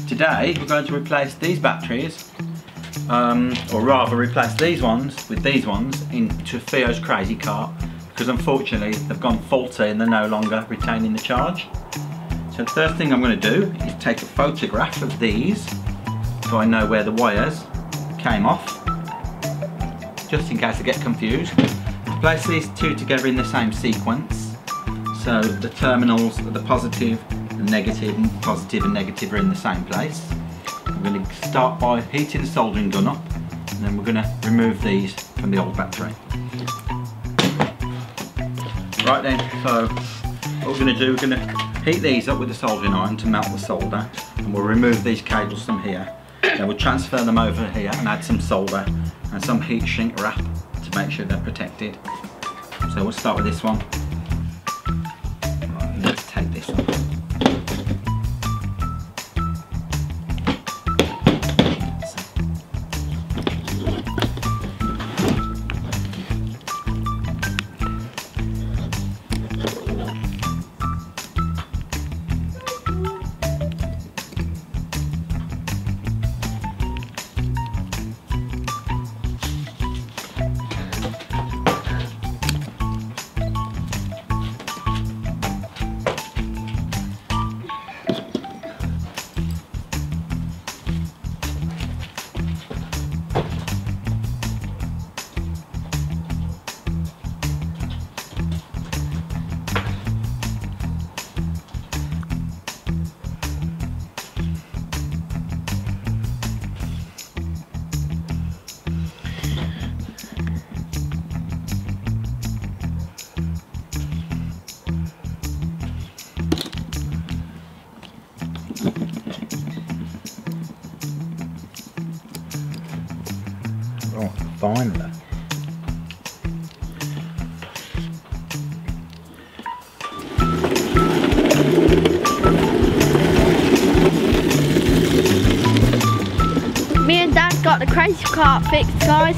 Today we're going to replace these batteries, or rather replace these ones with these ones into Theo's crazy cart, because unfortunately they've gone faulty and they're no longer retaining the charge. So the first thing I'm going to do is take a photograph of these so I know where the wires came off, just in case I get confused. Place these two together in the same sequence, so the terminals, the positive and negative, and positive and negative are in the same place. I'm going to start by heating the soldering gun up, and then we're going to remove these from the old battery. Right then, so what we're going to do, we're going to heat these up with the soldering iron to melt the solder, and we'll remove these cables from here. Then we'll transfer them over here and add some solder and some heat shrink wrap to make sure they're protected. So we'll start with this one. Right, let's take this one. Oh, finally. Me and Dad got the crazy cart fixed, guys.